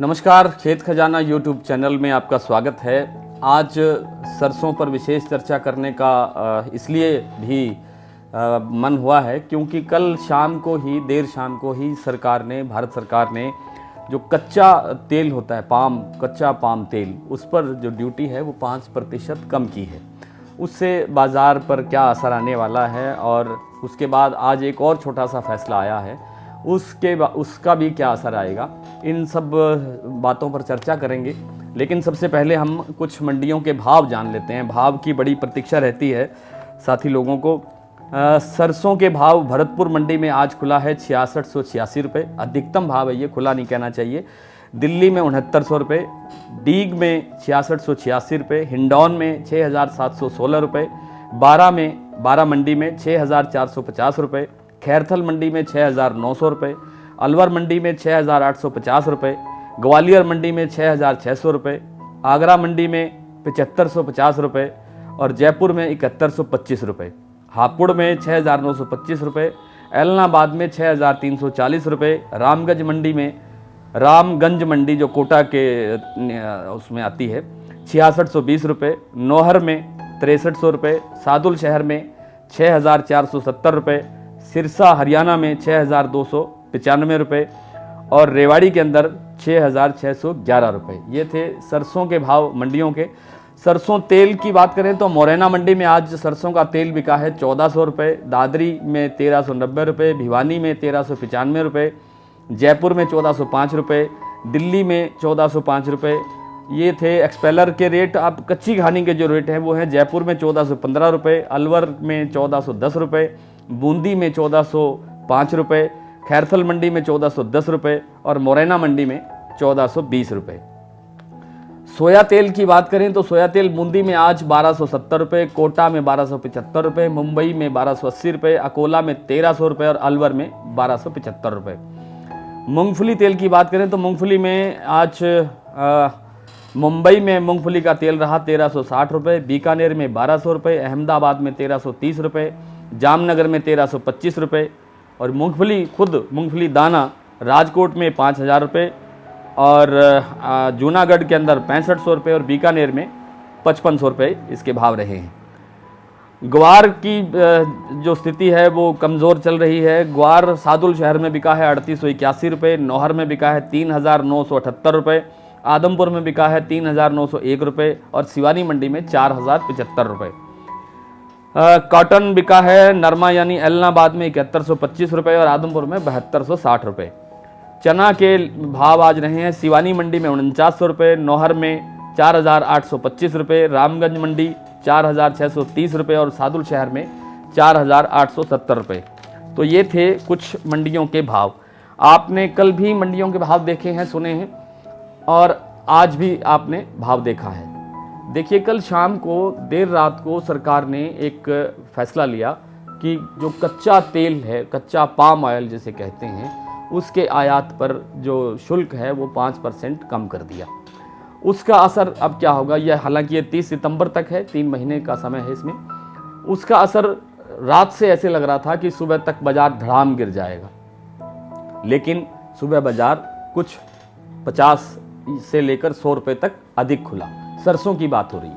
नमस्कार, खेत खजाना यूट्यूब चैनल में आपका स्वागत है। आज सरसों पर विशेष चर्चा करने का इसलिए भी मन हुआ है क्योंकि कल शाम को ही देर शाम को ही भारत सरकार ने जो कच्चा तेल होता है कच्चा पाम तेल, उस पर जो ड्यूटी है वो 5% कम की है। उससे बाज़ार पर क्या असर आने वाला है और उसके बाद आज एक और छोटा सा फैसला आया है, उसका भी क्या असर आएगा, इन सब बातों पर चर्चा करेंगे। लेकिन सबसे पहले हम कुछ मंडियों के भाव जान लेते हैं। भाव की बड़ी प्रतीक्षा रहती है साथी लोगों को। सरसों के भाव भरतपुर मंडी में आज खुला है 6686 रुपये, अधिकतम भाव है ये, खुला नहीं कहना चाहिए। दिल्ली में 6900 रुपये, डीग में 6686 रुपये, हिंडौन में 6716 रुपये, बारा मंडी में 6450 रुपये, खैरथल मंडी में 6900 रुपये, अलवर मंडी में 6850 रुपये, ग्वालियर मंडी में 6600 रुपये, आगरा मंडी में 7550 रुपये और जयपुर में 7125 रुपये, हापुड़ में 6925 रुपये, एलनाबाद में 6340 रुपये, रामगंज मंडी जो कोटा के उसमें आती है 6620 रुपये, नौहर में 6300 रुपये, सादुल शहर में 6470 रुपये, सिरसा हरियाणा में 6295 रुपये और रेवाड़ी के अंदर 6611 रुपये। ये थे सरसों के भाव मंडियों के। सरसों तेल की बात करें तो मोरैना मंडी में आज सरसों का तेल बिका है 1400 रुपये, दादरी में 1390 रुपये, भिवानी में 1395 रुपये, जयपुर में 1405 रुपये, दिल्ली में 1405 रुपये। ये थे एक्सपेलर के रेट। अब कच्ची घानी के जो रेट हैं वो हैं जयपुर में 1415 रुपये, अलवर में 1410 रुपये, बूंदी में 1405 रुपये, खैरथल मंडी में 1410 रुपये और मोरैना मंडी में 1420 रुपये। सोया तेल की बात करें तो सोया तेल बूंदी में आज 1270 रुपये, कोटा में 1275 रुपये, मुंबई में 1280 रुपये, अकोला में 1300 रुपये और अलवर में 1275 रुपये। मूंगफली तेल की बात करें तो मूंगफली में आज मुंबई में मूंगफली का तेल रहा 1360 रुपये, बीकानेर में 1200 रुपये, अहमदाबाद में 1330 रुपये, जामनगर में 1325 रुपये और मूंगफली दाना राजकोट में 5000 रुपये और जूनागढ़ के अंदर 6500 रुपये और बीकानेर में 5500 रुपये इसके भाव रहे हैं। ग्वार की जो स्थिति है वो कमज़ोर चल रही है। ग्वार सादुल शहर में बिका है 3881 रुपये, नौहर में बिका है 3978 रुपये, आदमपुर में बिका है 3901 रुपये और सिवानी मंडी में 4075 रुपये। कॉटन बिका है नरमा यानी एलनाबाद में 7125 रुपये और आदमपुर में 7260 रुपये। चना के भाव आज रहे हैं सिवानी मंडी में 4900 रुपये, नौहर में 4825 रुपये, रामगंज मंडी 4630 रुपये और सादुल शहर में 4870 रुपये। तो ये थे कुछ मंडियों के भाव। आपने कल भी मंडियों के भाव देखे हैं, सुने हैं और आज भी आपने भाव देखा है। देखिए, कल शाम को देर रात को सरकार ने एक फैसला लिया कि जो कच्चा तेल है, कच्चा पाम ऑयल जिसे कहते हैं, उसके आयात पर जो शुल्क है वो 5% कम कर दिया। उसका असर अब क्या होगा, यह हालांकि ये 30 सितंबर तक है, 3 महीने का समय है इसमें। उसका असर रात से ऐसे लग रहा था कि सुबह तक बाजार धड़ाम गिर जाएगा, लेकिन सुबह बाजार कुछ 50 से लेकर 100 रुपये तक अधिक खुला। सरसों की बात हो रही है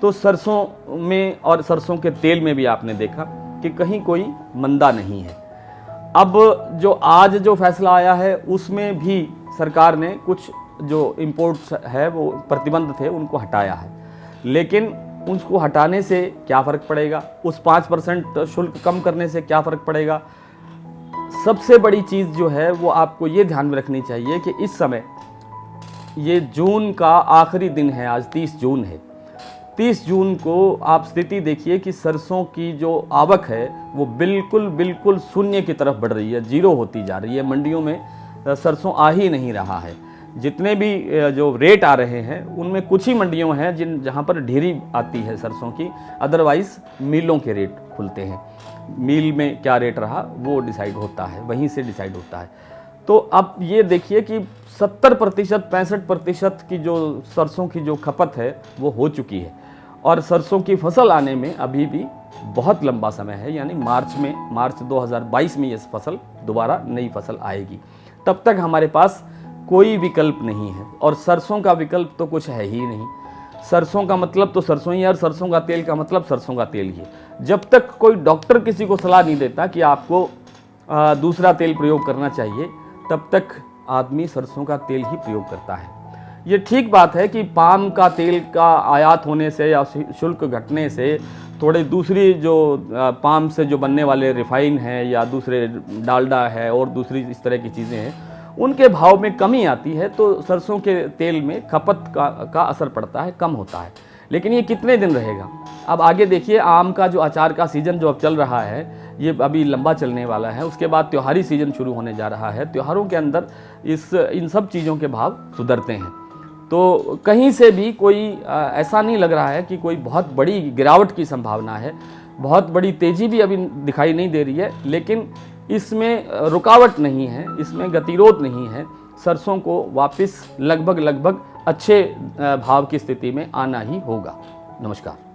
तो सरसों में और सरसों के तेल में भी आपने देखा कि कहीं कोई मंदा नहीं है। अब जो आज जो फैसला आया है उसमें भी सरकार ने कुछ जो इंपोर्ट्स है वो प्रतिबंध थे उनको हटाया है, लेकिन उसको हटाने से क्या फ़र्क पड़ेगा, उस 5% शुल्क कम करने से क्या फ़र्क पड़ेगा। सबसे बड़ी चीज़ जो है वो आपको ये ध्यान में रखनी चाहिए कि इस समय ये जून का आखिरी दिन है, आज 30 जून है। 30 जून को आप स्थिति देखिए कि सरसों की जो आवक है वो बिल्कुल शून्य की तरफ बढ़ रही है, जीरो होती जा रही है। मंडियों में सरसों आ ही नहीं रहा है। जितने भी जो रेट आ रहे हैं उनमें कुछ ही मंडियों हैं जहाँ पर ढेरी आती है सरसों की, अदरवाइज़ मिलों के रेट खुलते हैं। मिल में क्या रेट रहा वो डिसाइड होता है, वहीं से डिसाइड होता है। तो अब ये देखिए कि 70% 65% की जो सरसों की जो खपत है वो हो चुकी है और सरसों की फसल आने में अभी भी बहुत लंबा समय है, यानी मार्च 2022 में ये फसल दोबारा नई फसल आएगी। तब तक हमारे पास कोई विकल्प नहीं है, और सरसों का विकल्प तो कुछ है ही नहीं। सरसों का मतलब तो सरसों ही है, और सरसों का तेल का मतलब सरसों का तेल ही है। जब तक कोई डॉक्टर किसी को सलाह नहीं देता कि आपको दूसरा तेल प्रयोग करना चाहिए, तब तक आदमी सरसों का तेल ही प्रयोग करता है। ये ठीक बात है कि पाम का तेल का आयात होने से या शुल्क घटने से थोड़े दूसरी जो पाम से जो बनने वाले रिफाइन है या दूसरे डालडा है और दूसरी इस तरह की चीज़ें हैं, उनके भाव में कमी आती है, तो सरसों के तेल में खपत का असर पड़ता है, कम होता है। लेकिन ये कितने दिन रहेगा? अब आगे देखिए, आम का जो अचार का सीज़न जो अब चल रहा है, ये अभी लंबा चलने वाला है। उसके बाद त्योहारी सीज़न शुरू होने जा रहा है। त्योहारों के अंदर इन सब चीज़ों के भाव सुधरते हैं। तो कहीं से भी कोई ऐसा नहीं लग रहा है कि कोई बहुत बड़ी गिरावट की संभावना है, बहुत बड़ी तेज़ी भी अभी दिखाई नहीं दे रही है, लेकिन इसमें रुकावट नहीं है, इसमें गतिरोध नहीं है। सरसों को वापस लगभग अच्छे भाव की स्थिति में आना ही होगा। नमस्कार।